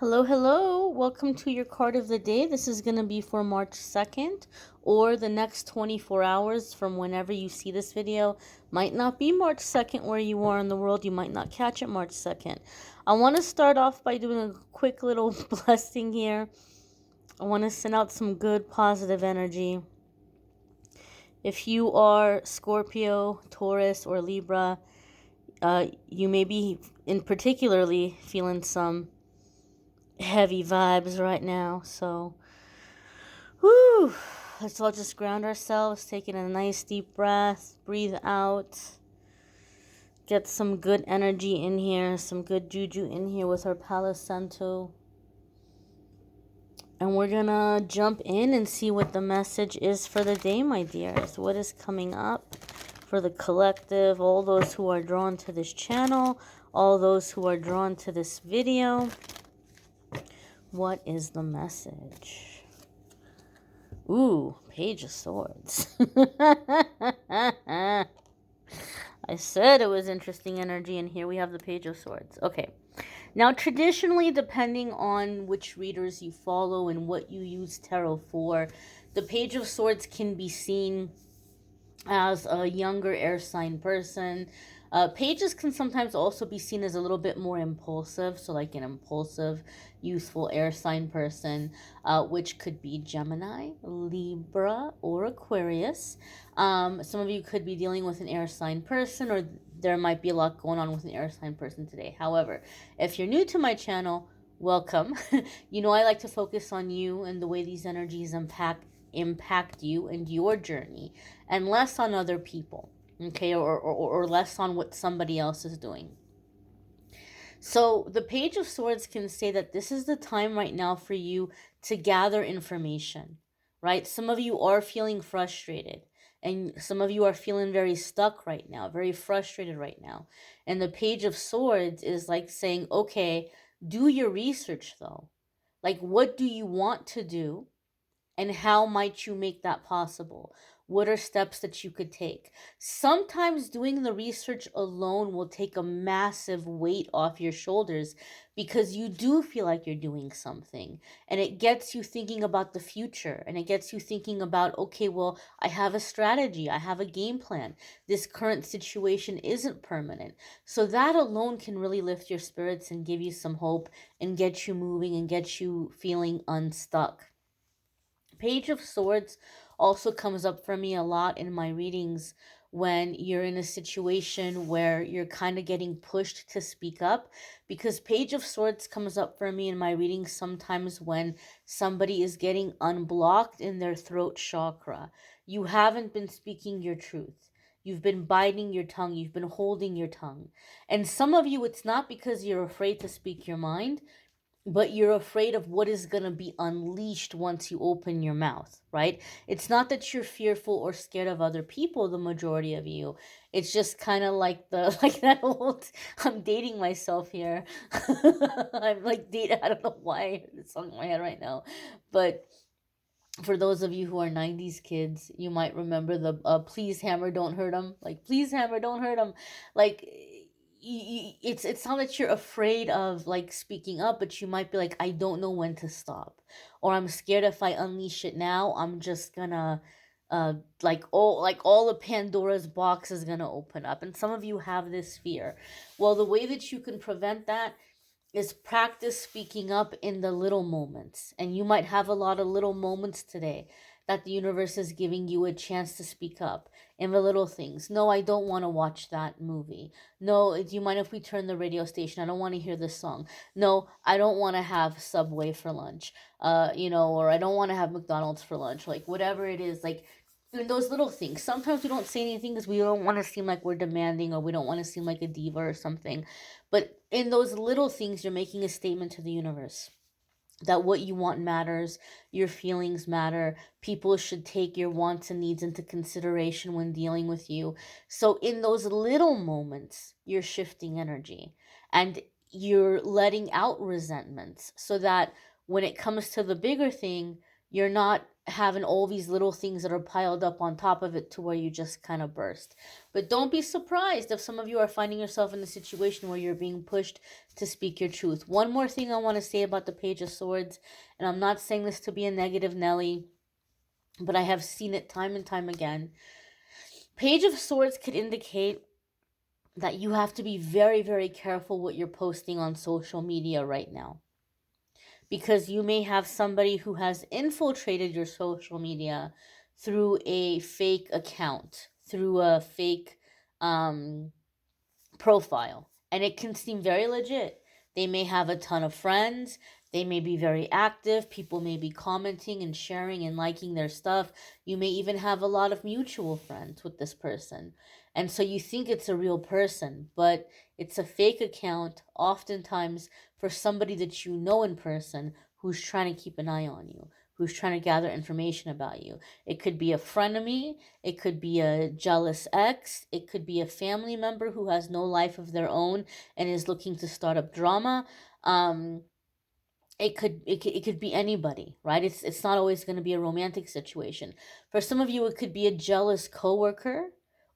Hello, hello. Welcome to your card of the day. This is going to be for March 2nd or the next 24 hours from whenever you see this video. Might not be March 2nd where you are in the world. You might not catch it March 2nd. I want to start off by doing a quick little blessing here. I want to send out some good positive energy. If you are Scorpio, Taurus, or Libra, you may be in particularly feeling some heavy vibes right now. So, whew, let's all just ground ourselves, taking a nice deep breath, breathe out, get some good energy in here, some good juju in here with our Palo Santo. And we're gonna jump in and see what the message is for the day, my dears. What is coming up for the collective, all those who are drawn to this channel, all those who are drawn to this video. What is the message? Ooh, Page of Swords. I said it was interesting energy, and here we have the Page of Swords. Okay. Now, traditionally, depending on which readers you follow and what you use tarot for, the Page of Swords can be seen as a younger air sign person. Pages can sometimes also be seen as a little bit more impulsive, so like an impulsive, youthful air sign person, which could be Gemini, Libra, or Aquarius. Some of you could be dealing with an air sign person, or there might be a lot going on with an air sign person today. However, if you're new to my channel, welcome. You know I like to focus on you and the way these energies impact you and your journey, and less on other people, okay, or less on what somebody else is doing. So the Page of Swords can say that this is the time right now for you to gather information, right? Some of you are feeling frustrated, and some of you are feeling very stuck right now, very frustrated right now. And the Page of Swords is like saying, okay, do your research though. Like, what do you want to do? And how might you make that possible? What are steps that you could take? Sometimes doing the research alone will take a massive weight off your shoulders because you do feel like you're doing something. And it gets you thinking about the future. And it gets you thinking about, okay, well, I have a strategy. I have a game plan. This current situation isn't permanent. So that alone can really lift your spirits and give you some hope and get you moving and get you feeling unstuck. Page of Swords also comes up for me a lot in my readings when you're in a situation where you're kind of getting pushed to speak up, because Page of Swords comes up for me in my readings sometimes when somebody is getting unblocked in their throat chakra. You haven't been speaking your truth. You've been biting your tongue. You've been holding your tongue. And some of you, it's not because you're afraid to speak your mind, but you're afraid of what is going to be unleashed once you open your mouth, right? It's not that you're fearful or scared of other people, the majority of you. It's just kind of like the like that old, I'm dating myself here. I'm like dating, I don't know why I heard this song in my head right now. But for those of you who are 90s kids, you might remember the please hammer don't hurt them. Like, please hammer don't hurt them. Like, it's not that you're afraid of like speaking up, but you might be like, I don't know when to stop, or I'm scared if I unleash it now, I'm just gonna all the Pandora's box is gonna open up. And some of you have this fear. Well, the way that you can prevent that is practice speaking up in the little moments. And you might have a lot of little moments today that the universe is giving you a chance to speak up in the little things. No, I don't want to watch that movie. No, do you mind if we turn the radio station? I don't want to hear this song. No, I don't want to have Subway for lunch. Or I don't want to have McDonald's for lunch. Like, whatever it is, like, in those little things. Sometimes we don't say anything because we don't want to seem like we're demanding, or we don't want to seem like a diva or something. But in those little things, you're making a statement to the universe that what you want matters, your feelings matter, people should take your wants and needs into consideration when dealing with you. So in those little moments, you're shifting energy and you're letting out resentments so that when it comes to the bigger thing, You're not having all these little things that are piled up on top of it to where you just kind of burst. But don't be surprised if some of you are finding yourself in a situation where you're being pushed to speak your truth. One more thing I want to say about the Page of Swords, and I'm not saying this to be a negative Nelly, but I have seen it time and time again. Page of Swords could indicate that you have to be very, very careful what you're posting on social media right now. Because you may have somebody who has infiltrated your social media through a fake account, through a fake profile. And it can seem very legit. They may have a ton of friends. They may be very active. People may be commenting and sharing and liking their stuff. You may even have a lot of mutual friends with this person. And so you think it's a real person, but it's a fake account, oftentimes for somebody that you know in person who's trying to keep an eye on you, who's trying to gather information about you. It could be a frenemy, it could be a jealous ex, it could be a family member who has no life of their own and is looking to start up drama. It could be anybody, right? It's not always going to be a romantic situation. For some of you, it could be a jealous coworker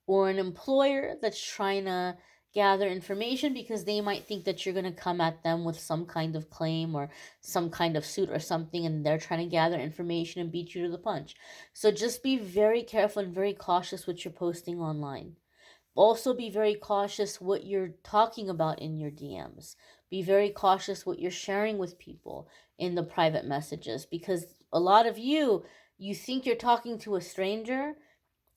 or an employer that's trying to gather information because they might think that you're going to come at them with some kind of claim or some kind of suit or something, and they're trying to gather information and beat you to the punch. So just be very careful and very cautious what you're posting online. Also be very cautious what you're talking about in your DMs. Be very cautious what you're sharing with people in the private messages, because a lot of you think you're talking to a stranger,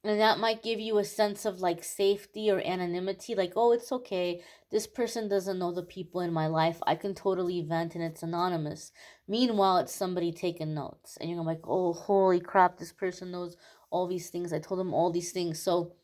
and that might give you a sense of like safety or anonymity, like, oh, it's okay, this person doesn't know the people in my life, I can totally vent and it's anonymous. Meanwhile, it's somebody taking notes and you're like, oh, holy crap, this person knows all these things, I told them all these things. So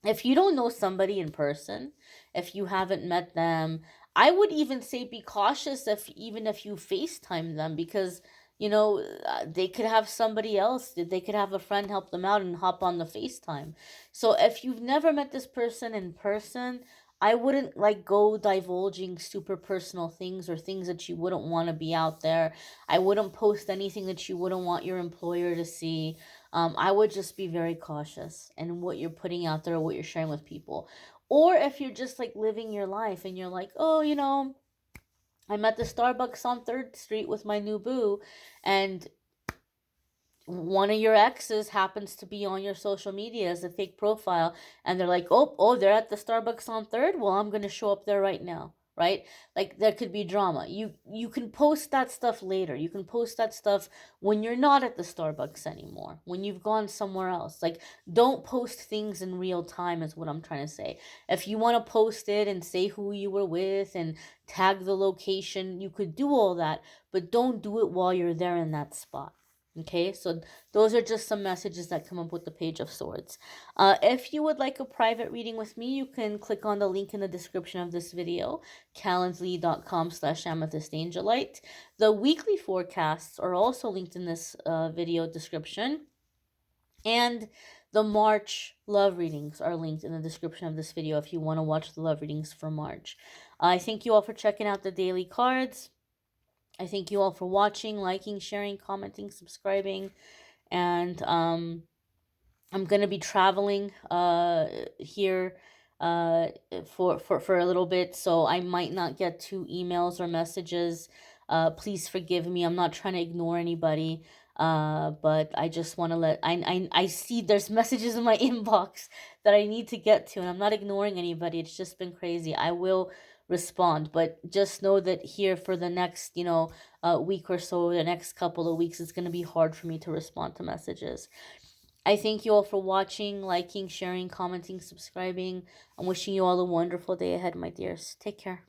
if you don't know somebody in person, if you haven't met them, I would even say be cautious if you FaceTime them, because they could have somebody else, they could have a friend help them out and hop on the FaceTime. So if you've never met this person in person, I wouldn't like go divulging super personal things or things that you wouldn't want to be out there. I wouldn't post anything that you wouldn't want your employer to see. I would just be very cautious in what you're putting out there, what you're sharing with people. Or if you're just like living your life and you're like, oh, I'm at the Starbucks on 3rd Street with my new boo, and one of your exes happens to be on your social media as a fake profile, and they're like, oh, they're at the Starbucks on 3rd. Well, I'm gonna show up there right now, right? Like there could be drama. You can post that stuff later. You can post that stuff when you're not at the Starbucks anymore, when you've gone somewhere else. Like, don't post things in real time is what I'm trying to say. If you want to post it and say who you were with and tag the location, you could do all that, but don't do it while you're there in that spot. Okay, so those are just some messages that come up with the Page of Swords. If you would like a private reading with me, you can click on the link in the description of this video, calendly.com/amethystangelite. The weekly forecasts are also linked in this video description. And the March love readings are linked in the description of this video if you want to watch the love readings for March. I thank you all for checking out the daily cards. I thank you all for watching, liking, sharing, commenting, subscribing, and I'm going to be traveling here for a little bit, so I might not get to emails or messages. Please forgive me. I'm not trying to ignore anybody, but I just want to I see there's messages in my inbox that I need to get to, and I'm not ignoring anybody. It's just been crazy. I will respond, but just know that here for the next week or so, the next couple of weeks, it's going to be hard for me to respond to messages. I thank you all for watching, liking, sharing, commenting, subscribing. I'm wishing you all a wonderful day ahead, my dears. Take care.